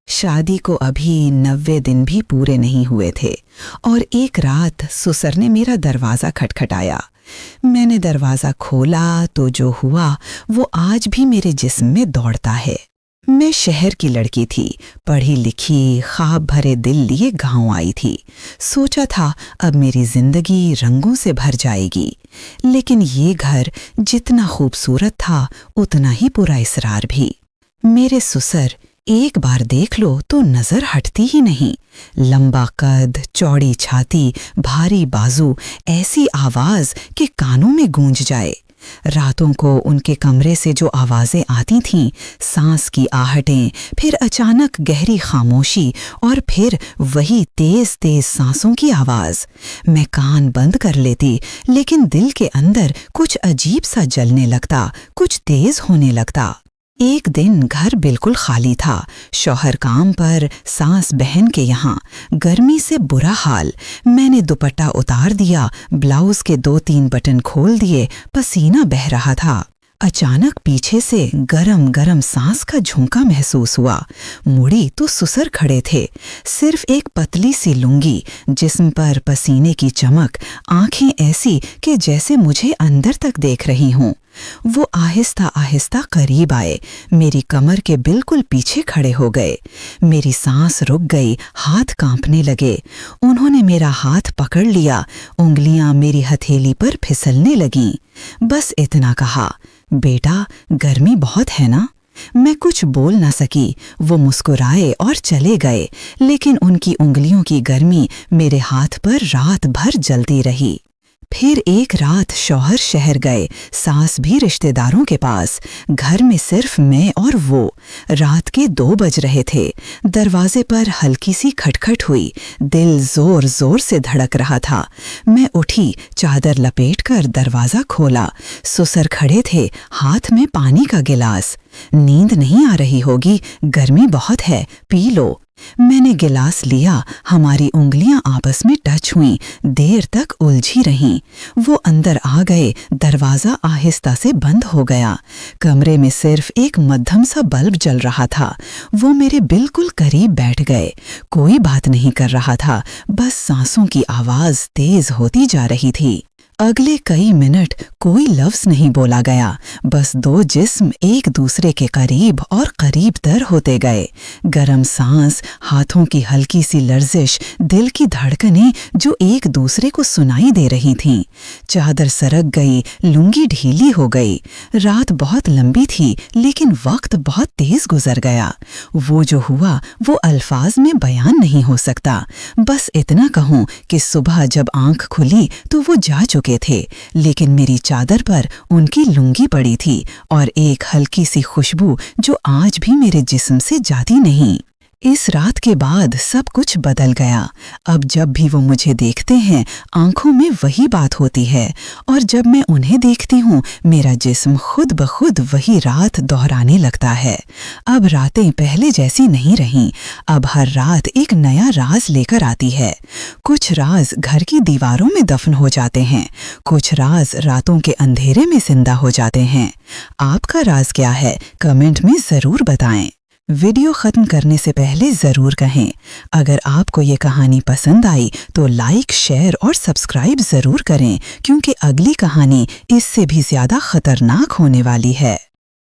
शादी को अभी 90 दिन भी पूरे नहीं हुए थे और एक रात सुसर ने मेरा दरवाज़ा खटखटाया। मैंने दरवाज़ा खोला तो जो हुआ वो आज भी मेरे जिस्म में दौड़ता है। मैं शहर की लड़की थी, पढ़ी लिखी, ख्वाब भरे दिल लिए गांव आई थी। सोचा था अब मेरी जिंदगी रंगों से भर जाएगी, लेकिन ये घर जितना खूबसूरत था उतना ही पुरअसरार भी। मेरे सुसर एक बार देख लो तो नजर हटती ही नहीं। लंबा कद, चौड़ी छाती, भारी बाजू, ऐसी आवाज कि कानों में गूंज जाए। रातों को उनके कमरे से जो आवाजें आती थीं, सांस की आहटें, फिर अचानक गहरी खामोशी और फिर वही तेज तेज सांसों की आवाज। मैं कान बंद कर लेती, लेकिन दिल के अंदर कुछ अजीब सा जलने लगता, कुछ तेज होने लगता। एक दिन घर बिल्कुल खाली था। शौहर काम पर, सास बहन के यहाँ। गर्मी से बुरा हाल। मैंने दुपट्टा उतार दिया, ब्लाउज के 2-3 बटन खोल दिए, पसीना बह रहा था। अचानक पीछे से गरम गरम सांस का झोंका महसूस हुआ। मुड़ी तो सुसर खड़े थे, सिर्फ एक पतली सी लुंगी, जिस्म पर पसीने की चमक, आंखें ऐसी कि जैसे मुझे अंदर तक देख रही हूं। वो आहिस्ता आहिस्ता करीब आए, मेरी कमर के बिल्कुल पीछे खड़े हो गए। मेरी सांस रुक गई, हाथ कांपने लगे। उन्होंने मेरा हाथ पकड़ लिया, उंगलियां मेरी हथेली पर फिसलने लगीं। बस इतना कहा, बेटा गर्मी बहुत है ना? मैं कुछ बोल न सकी। वो मुस्कुराए और चले गए, लेकिन उनकी उंगलियों की गर्मी मेरे हाथ पर रात भर जलती रही। फिर एक रात शौहर शहर गए, सास भी रिश्तेदारों के पास। घर में सिर्फ मैं और वो। रात के 2 बज रहे थे। दरवाजे पर हल्की सी खटखट हुई। दिल जोर जोर से धड़क रहा था। मैं उठी, चादर लपेटकर दरवाज़ा खोला। सुसर खड़े थे, हाथ में पानी का गिलास। नींद नहीं आ रही होगी, गर्मी बहुत है, पी लो। मैंने गिलास लिया, हमारी उंगलियां आपस में टच हुईं, देर तक उलझी रहीं। वो अंदर आ गए, दरवाज़ा आहिस्ता से बंद हो गया। कमरे में सिर्फ एक मध्यम सा बल्ब जल रहा था। वो मेरे बिल्कुल करीब बैठ गए। कोई बात नहीं कर रहा था, बस सांसों की आवाज़ तेज होती जा रही थी। अगले कई मिनट कोई लफ्ज नहीं बोला गया, बस 2 जिस्म एक दूसरे के करीब और करीब तर होते गए। गरम सांस, हाथों की हल्की सी लर्जिश, दिल की धड़कनें जो एक दूसरे को सुनाई दे रही थीं। चादर सरक गई, लुंगी ढीली हो गई। रात बहुत लंबी थी, लेकिन वक्त बहुत तेज गुजर गया। वो जो हुआ वो अल्फाज में बयान नहीं हो सकता। बस इतना कहूँ कि सुबह जब आंख खुली तो वो जा चुके थे, लेकिन मेरी चादर पर उनकी लुंगी पड़ी थी और एक हल्की सी खुशबू जो आज भी मेरे जिस्म से जाती नहीं। इस रात के बाद सब कुछ बदल गया। अब जब भी वो मुझे देखते हैं, आंखों में वही बात होती है, और जब मैं उन्हें देखती हूँ, मेरा जिस्म खुद ब खुद वही रात दोहराने लगता है। अब रातें पहले जैसी नहीं रहीं। अब हर रात एक नया राज लेकर आती है। कुछ राज घर की दीवारों में दफन हो जाते हैं, कुछ राज रातों के अंधेरे में जिंदा हो जाते हैं। आपका राज क्या है? कमेंट में ज़रूर बताएं। वीडियो ख़त्म करने से पहले ज़रूर कहें, अगर आपको ये कहानी पसंद आई तो लाइक, शेयर और सब्सक्राइब ज़रूर करें, क्योंकि अगली कहानी इससे भी ज़्यादा ख़तरनाक होने वाली है।